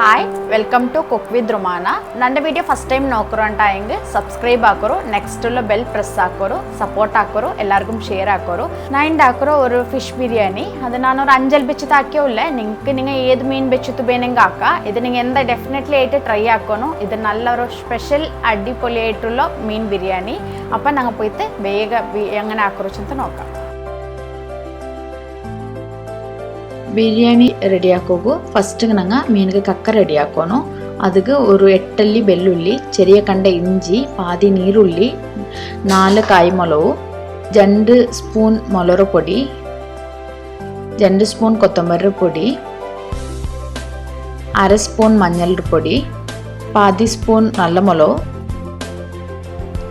Hi welcome to cook with Rumana. ನನ್ನ video first time ನೋಡ್ಕೊರೋ ಅಂತ ಹೆಂಗೆ ಸಬ್ಸ್ಕ್ರೈಬ್ ಹಾಕೋರು, ನೆಕ್ಸ್ಟ್ ಬೆಲ್ ಪ್ರೆಸ್ ಹಾಕೋರು, ಸಪೋರ್ಟ್ ಹಾಕೋರು, എല്ലാവർക്കും ഷെയർ ആക്കോറു. ഞാൻ ഉണ്ടാക്കുറോ ഒരു ഫിഷ് ബിരിയാണി. അത് ഞാനൊരു 5 വെച്ചിട്ട് ആക്കിയോല്ലേ. നിങ്ങൾ ഏത് മീൻ വെച്ചിട്ട് വേണമെങ്കിൽ ആക്കാം. ഇത് നിങ്ങൾ എന്താ ഡെഫിനറ്റ്ലി ആയിട്ട് ട്രൈ ആക്കണോ. ഇത് നല്ലൊരു സ്പെഷ്യൽ അടിപൊളിയായിട്ടുള്ള മീൻ ബിരിയാണി. അപ്പം ഞങ്ങൾ പോയിട്ട് വേഗം എങ്ങനെ ആക്കുറോച്ചെന്ന് നോക്കാം. ಬಿರಿಯಾನಿ ರೆಡಿ ಹಾಕೋಗು ಫಸ್ಟ್ ನಂಗೆ ಮೀನಿಗೆ ಕಕ್ಕ ರೆಡಿ ಹಾಕೋನು. ಅದಕ್ಕೆ ഒരു 8 ಅಲ್ಲಿ ಬೆಳ್ಳುಳ್ಳಿ, ചെറിയ കണ്ട ഇഞ്ചി, പാതി നീരുള്ളി, 4 കായ്മുളക്, 2 സ്പൂൺ മുളക് പൊടി, 2 സ്പൂൺ കൊത്തമ്പരി പൊടി, 1/2 സ്പൂൺ മഞ്ഞൾ പൊടി, പാതി സ്പൂൺ നല്ല മുളക്,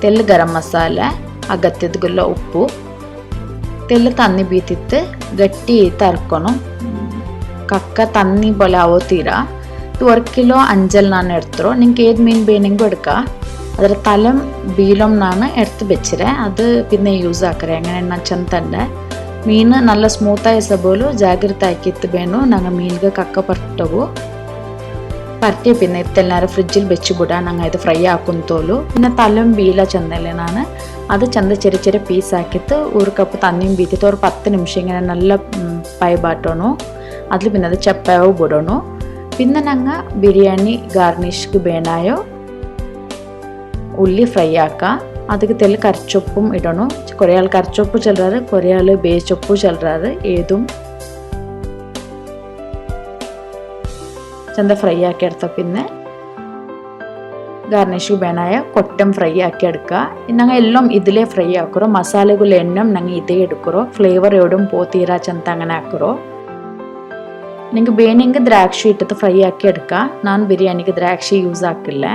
തെല്ല് ഗരം മസാല, അഗത്യದಗೆಲ್ಲ ಉಪ್ಪು, തെല്ല് തന്നി ബീത്തിത്ത് ಗಟ್ಟಿ ತರ್ಕೊನು. കക്ക തന്നി പോലെ ആവോ തീരാ. ഇത് 1 കിലോ അഞ്ചൽ ನಾನು എടുത്തോ. നിങ്ങൾക്ക് ഏത് മീൻ വേണമെങ്കിലും എടുക്കാം. ಅದರ തലം ബീലം ನಾನು എടുത്ത് വെച്ചിരെ. അത് പിന്നെ യൂസ് ആക്കറേ എങ്ങനെ ചെന്തണ്ടേ. മീൻ നല്ല സ്മൂത്തായി സബോಲು ಜಾಗ್ರತೆ ಆಕಿತ್ತು ಬೇನು. ನಂಗೆ ಮೀನಿಗೆ ಕಕ್ಕ ಪರ್ತವು ಪರ್ಟಿ പിന്നെ ഇത്തെല്ലാരും ഫ്രിഡ്ജിൽ വെച്ച് ಬಿಡ. ನಂಗೆ ಇದು ಫ್ರೈ ಹಾಕುಂತೋಲು. പിന്നെ തലം ബീല ചെന്നല്ലേ ನಾನು അത് ചന്ത ചെറിയ ചെറിയ പീസ് ആക്കിയിട്ട് 1 കപ്പ് തന്നിയും ബീത്തിട്ട് ഒരു 10 നിമിഷം ഇങ്ങനെ നല്ല പൈ ബാട്ടണു. അതിൽ പിന്നെ അത് ചപ്പാവ് ಬಿಡೋನು. പിന്നെ ഞങ്ങൾ ബിരിയാണി ഗാർണിഷ്ക്ക് ಬೇನಾയോ ഉള്ളി ഫ്രൈ ആക്കാം. ಅದಕ್ಕೆ തെല്ല് കറിച്ചൊപ്പും ഇടണു. കുറേ ആൾ കറിച്ചൊപ്പ് ചെല്ലാറ്, കുറേ ആൾ ബേച്ചൊപ്പ് ചെല്ലാറ്. ഏതും ചന്ത ഫ്രൈ ആക്കി എടുത്ത പിന്നെ ഗാർണിഷ് ಬೇನಾയ കൊട്ടം ഫ്രൈ ആക്കി എടുക്കുക. ഞങ്ങൾ എല്ലാം ഇതിലേ ഫ്രൈ ആക്കുറോ. മസാലകൾ എണ്ണം ഞങ്ങൾ ഇതേ എടുക്കുറോ. ഫ്ലേവർ എവിടും പോത്തീരാ ചന്ത അങ്ങനെ ആക്കുറോ. നിങ്ങൾക്ക് വേണമെങ്കിൽ ദ്രാക്ഷി ഇട്ടിട്ട് ഫ്രൈ ആക്കി എടുക്കാം. ഞാൻ ബിരിയാണിക്ക് ദ്രാക്ഷി യൂസ് ആക്കില്ല.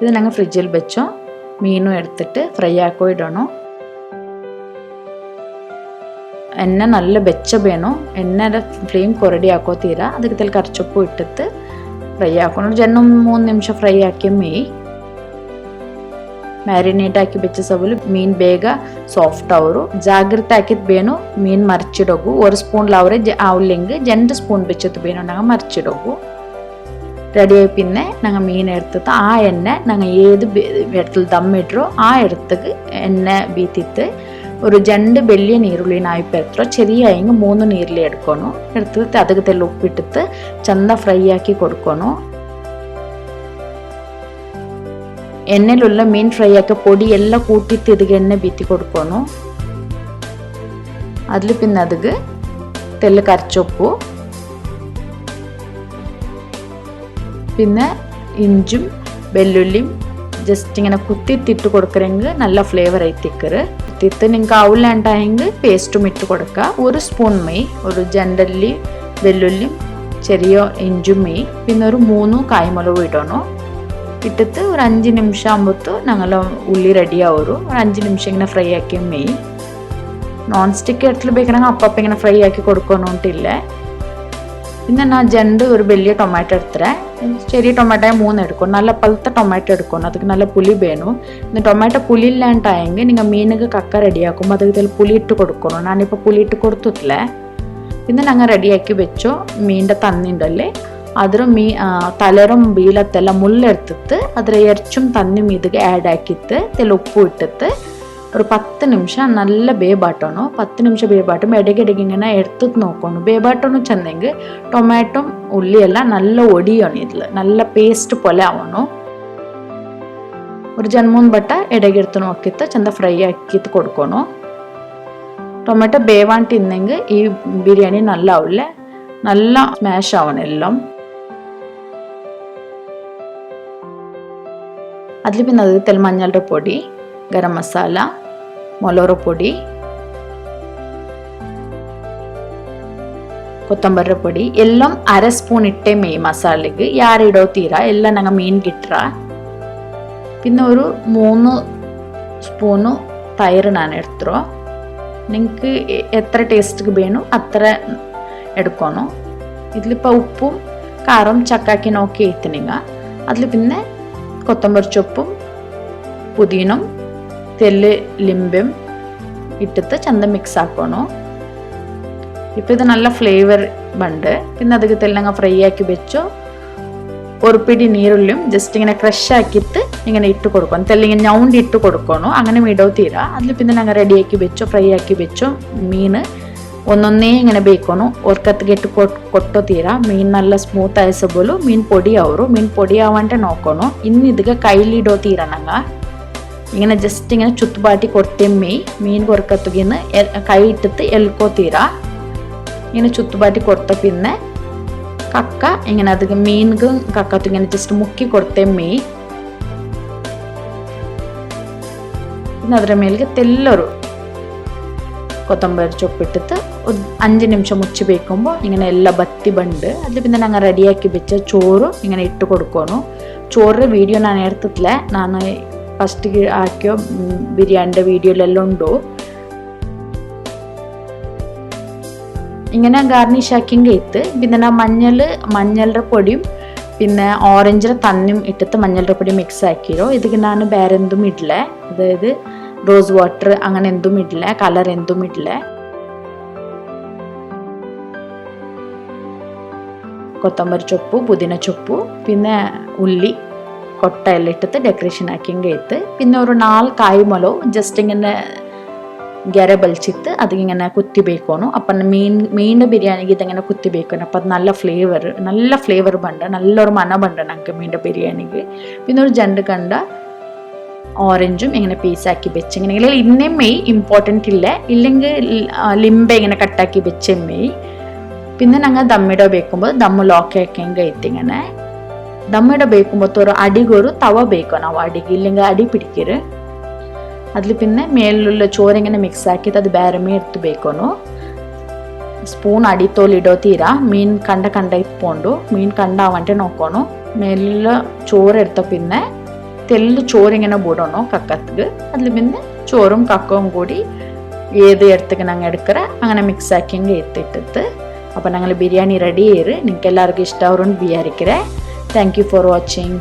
ഇത് ഞങ്ങൾ ഫ്രിഡ്ജിൽ വെച്ചോ. മീനും എടുത്തിട്ട് ഫ്രൈ ആക്കോ ഇടണോ. എണ്ണ നല്ല വെച്ച വേണോ. എണ്ണയുടെ ഫ്ലെയിം കുറടി ആക്കോ തീരാ. ಅದಕ್ಕೆ തെല്ല് കറിച്ചൊപ്പ് ഇട്ടിട്ട് ഫ്രൈ ആക്കണം. ഒരു 2-3 നിമിഷം ഫ്രൈ ആക്കിയ ಮ್ಯಾರಿನೇಟ್ ಹಾಕಿ ಬೆಚ್ಚ ಸಬಲು ಮೀನ್ ಬೇಗ ಸಾಫ್ಟ್ ಅವರು. ಜಾಗ್ರತೆ ಹಾಕಿದ್ ಬೇನು ಮೀನ್ ಮರ್ಚಿಡೋಗು. 1 ಸ್ಪೂನ್ ಲಾವ್ರೆ ಆವ್ಲಿಂಗ್ 2 ಸ್ಪೂನ್ ಬೆಚ್ಚತ್ತು ಬೇನು ನಂಗೆ ಮರ್ಚಿಡೋಗು. റെഡിയായി പിന്നെ ഞങ്ങൾ മീൻ എടുത്തിട്ട് ആ എണ്ണ ഞങ്ങൾ ഏത് ഇടത്തിൽ ദമ്മിട്ടോ ആ ഇടത്തേക്ക് എണ്ണ ബീത്തിട്ട് ഒരു 2 വലിയ നീരുള്ളിനായി പെരത്തോ. ചെറിയ 3 നീരുള്ളി എടുക്കണോ. എടുത്തിട്ട് ಅದಕ್ಕೆ തെല്ല് ഉപ്പിട്ടിട്ട് ചന്ത ഫ്രൈ ആക്കി കൊടുക്കണോ. എണ്ണയിലുള്ള മീൻ ഫ്രൈ ആക്കിയ പൊടി എല്ലാം കൂട്ടിയിട്ട് ഇതിಗೆ എണ്ണ ബീത്തി കൊടുക്കണോ. അതിൽ പിന്നെ അതിಗೆ തെല്ല് കറിച്ചൊപ്പു, പിന്നെ ഇഞ്ചും വെല്ലുള്ളിയും ജസ്റ്റ് ഇങ്ങനെ കുത്തിത്തിട്ട് കൊടുക്കരെങ്കിൽ നല്ല ഫ്ലേവർ ആയിത്തിക്കറ്. കുത്തിത്ത് നിങ്ങൾക്ക് ആവില്ലാണ്ടായെങ്കിൽ പേസ്റ്റും ഇട്ട് കൊടുക്കുക. 1 സ്പൂൺ മീ, ഒരു ജണ്ടല്ലി വെല്ലുള്ളിയും ചെറിയ ഇഞ്ചും മീ, പിന്നെ ഒരു 3 കായ്മുളക് ഇടണോ. ഇട്ടിട്ട് ഒരു 5 നിമിഷം ആകുമ്പോൾ ഞങ്ങൾ ഉള്ളി റെഡിയാവും. ഒരു 5 നിമിഷം ഇങ്ങനെ ഫ്രൈ ആക്കിയ മെയ്. നോൺ സ്റ്റിക്ക് എടുത്തിൽ ഉപയോഗിക്കണമെങ്കിൽ അപ്പം ഇങ്ങനെ ഫ്രൈ ആക്കി കൊടുക്കണമെന്നില്ല. പിന്നെ ഞാൻ ഒരു വലിയ ടൊമാറ്റോ എടുത്തേ. ചെറിയ ടൊമാറ്റോ 3 എടുക്കും. നല്ല പഴുത്ത ടൊമാറ്റോ എടുക്കണം. ಅದಕ್ಕೆ നല്ല പുളി വേണം. പിന്നെ ടൊമാറ്റോ പുളി ഇല്ലാണ്ടായെങ്കിൽ നിങ്ങൾ മീനിಗೆ കക്ക റെഡിയാക്കുമ്പോൾ ಅದಕ್ಕೆ തെല്ല് പുളി ഇട്ട് കൊടുക്കണം. ഞാനിപ്പോൾ പുളി ഇട്ട് കൊടുത്തിട്ടില്ല. പിന്നെ ഞങ്ങൾ റെഡിയാക്കി വെച്ചോ മീനിൻ്റെ തന്നിണ്ടല്ലേ. ಅದರ തലറും ബീലത്തെല്ല മുള്ളെടുത്തിട്ട് അതിൽ എരിച്ചും തന്നും ഇതിಗೆ ആഡ് ആക്കിയിട്ട് തെല്ല് ഉപ്പ് ഇട്ടിട്ട് ഒരു 10 നിമിഷം നല്ല ಬೇಬಾಟೋನು. 10 നിമിഷം ಬೇಬಾಟುമ്പോൾ ഇടയ്ക്കിടയ്ക്ക് ഇങ്ങനെ എടുത്തിട്ട് നോക്കണം. ಬೇಬಾಟೋನು ചെന്നെങ്കിൽ ടൊമാറ്റോ ഉള്ളിയെല്ലാം നല്ല ഒടിയണം. ഇതിൽ നല്ല പേസ്റ്റ് പോലെ ആവണം. ഒരു 2-3 ബട്ട ഇടയ്ക്ക് എടുത്ത് നോക്കിയിട്ട് ചന്ത ഫ്രൈ ആക്കിയിട്ട് കൊടുക്കണം. ടൊമാറ്റോ ಬೇവാണ്ടിന്നെങ്കിൽ ഈ ബിരിയാണി നല്ല ആവില്ല. നല്ല സ്മാഷ് ആവണം എല്ലാം. അതിൽ പിന്നെ അത് തെല്ല് മഞ്ഞളുടെ പൊടി, ഗരം മസാല, മുളക് പൊടി, കൊത്തമ്പരി പൊടി എല്ലാം 1/2 സ്പൂൺ ഇട്ടേ മെയ് മസാലയ്ക്ക്. യാരിടോ തീരാ എല്ലാം ഞങ്ങൾ മീൻ കിട്ടുക. പിന്നെ ഒരു 3 സ്പൂണ് തൈര് ഞാൻ എടുത്തോ. നിങ്ങൾക്ക് എത്ര ടേസ്റ്റ് വേണം അത്ര എടുക്കണം. ഇതിലിപ്പോൾ ഉപ്പും കാറും ചക്കാക്കി നോക്കി എത്തുന്നിങ്ങ. അതിൽ പിന്നെ കൊത്തമ്പരി ചൊപ്പും പുതിനും തെല്ല് ലിംബും ഇട്ടിട്ട് ചന്ത മിക്സ് ആക്കണോ. ഇപ്പോൾ ഇത് നല്ല ഫ്ലേവർ ഉണ്ട്. പിന്നെ അതിൽ തെല്ലങ്ങ ഫ്രൈ ആക്കി വെച്ചോ. ഒരു പിടി നീരുള്ളിയും ജസ്റ്റ് ഇങ്ങനെ ക്രഷ് ആക്കിയിട്ട് ഇങ്ങനെ ഇട്ട് കൊടുക്കണം. തെല്ലിങ്ങനെ ഞൗണ്ടി ഇട്ട് കൊടുക്കണം. അങ്ങനെ ഇടോ തീരാ. അതിൽ പിന്നെ ഞങ്ങൾ റെഡിയാക്കി വെച്ചോ, ഫ്രൈ ആക്കി വെച്ചോ മീൻ ഒന്നൊന്നേ ഇങ്ങനെ ಬೇಯ್ಕೊನು. ಒರ್ಕತ್ತಿಗೆ ಇಟ್ಟು ಕೊಟ್ಟೋ ತೀರಾ ಮೀನು നല്ല ಸ್ಮೂತ್ ಆಯಿಸಬಹುದು. ಮೀನು പൊടി ಅವರು ಮೀನು പൊടി ಆವಂಟೆ ನೋಡ್ಕೊನು. ಇನ್ನು ಇದಕ್ಕೆ ಕೈಲಿಡೋ ತೀರಾ ನಂಗ ഇങ്ങനെ ജസ്റ്റ് ഇങ്ങനെ ചുറ്റുപാട്ടി കൊടുത്തേമ്മേ മീൻ കൊറക്കത്തുകിന്ന് കൈ ഇട്ടിട്ട് എൽക്കോ തീരാ. ഇങ്ങനെ ചുറ്റുപാട്ടി കൊടുത്ത പിന്നെ കക്ക ഇങ്ങനെ അത് മീൻക്ക് കക്കത്ത് ഇങ്ങനെ ജസ്റ്റ് മുക്കി കൊടുത്തേമ്മേ. പിന്നെ ಅದರ ಮೇಲ್ಗೆ ತೆಲ್ಲರು കൊത്തമ്പരി ചൊപ്പിട്ടിട്ട് 5 നിമിഷം മുച്ച് ಬೇಯ್ക്കുമ്പോൾ ഇങ്ങനെ ಎಲ್ಲ ಬತ್ತಿ ಬಂದು അതിൽ പിന്നെ ഞങ്ങൾ റെഡിയാക്കി വെച്ച ചോറ് ഇങ്ങനെ ഇട്ട് കൊടുക്കണം. ചോറിൻ്റെ വീഡിയോ ഞാൻ എടുത്തിട്ടില്ല. ഞാൻ ഫസ്റ്റ് ആക്കിയോ ബിരിയാണിൻ്റെ വീഡിയോയിലെല്ലാം ഉണ്ടോ. ഇങ്ങനെ ഗാർണിഷ് ആക്കിയെങ്കിൽ ഇട്ട് പിന്നെ ഞാൻ മഞ്ഞളുടെ പൊടിയും പിന്നെ ഓറഞ്ചിൻ്റെ തണ്ണിയും ഇട്ടിട്ട് മഞ്ഞളുടെ പൊടി മിക്സ് ആക്കിയോ. ഇതിക്ക് ഞാൻ വേറെ എന്തും ഇടില്ല. അതായത് റോസ് വാട്ടർ അങ്ങനെ എന്തും ഇടില്ല, കളർ എന്തും ഇടില്ല. കൊത്തമ്പരി ചൊപ്പു, പുതിന ചൊപ്പു, പിന്നെ ഉള്ളി കൊട്ട എല്ലാം ഇട്ടിട്ട് ഡെക്കറേഷൻ ആക്കിയെങ്കിൽ ഇട്ട് പിന്നെ ഒരു 4 കായ്മുളക് ജസ്റ്റ് ഇങ്ങനെ ഗര ബലിച്ചിട്ട് അതിങ്ങനെ കുത്തി ಬೇಯ್ಕೊನು. അപ്പം മീനിൻ്റെ ബിരിയാണിക്ക് ഇതിങ്ങനെ കുത്തി ಬೇಯ್ಕೊನು. അപ്പം അത് നല്ല ഫ്ലേവർ ബണ്ട്, നല്ലൊരു മണം ബണ്ട് ഞങ്ങൾക്ക് മീനിൻ്റെ ബിരിയാണിക്ക്. പിന്നെ ഒരു ജണ്ട് കണ്ട ഓറഞ്ചും ഇങ്ങനെ പീസാക്കി വെച്ച് ഇങ്ങനെ ഇന്നേ മെയ് ഇമ്പോർട്ടൻ്റ് ഇല്ലെങ്കിൽ ലിംബ ഇങ്ങനെ കട്ടാക്കി വെച്ച മെയ്. പിന്നെ ഞങ്ങൾ ദമ്മിട ಬೇക്കുമ്പോൾ ദമ്മ് ലോക്ക് ആക്കിയെങ്കിൽ ഇങ്ങനെ ദമ്മിട ಬೇക്കുമ്പോൾ ഒരു അടികൊരു തവ ಬೇಕೋ ನಾವು അടിക്ക് ഇല്ലെങ്കിൽ അടി പിടിക്കരുത്. അതിൽ പിന്നെ മേലുള്ള ചോറിങ്ങനെ മിക്സ് ആക്കിയിട്ട് അത് ಬೇರೆ എടുത്ത് ಬೇಕೋನು. സ്പൂൺ അടിത്തോലിടോ തീരാ മീൻ കണ്ട ഇപ്പോണ്ടു മീൻ കണ്ടാവಂಟೆ നോക്കണു. മേലുള്ള ചോറ് എടുത്ത പിന്നെ തെല്ല് ചോറിങ്ങനെ ബൂടണോ കക്കത്തിക്ക്. അതിൽ പിന്നെ ചോറും കക്കവും കൂടി ഏത് എടുത്തേക്ക് ഞങ്ങൾ എടുക്കറ അങ്ങനെ മിക്സ് ആക്കിയെങ്കിൽ എത്തിട്ടിട്ട് അപ്പം ഞങ്ങൾ ബിരിയാണി റെഡി ചെയ്ത് നിങ്ങൾക്ക് എല്ലാവർക്കും ഇഷ്ടമാവും വിചാരിക്കറേ. Thank you for watching.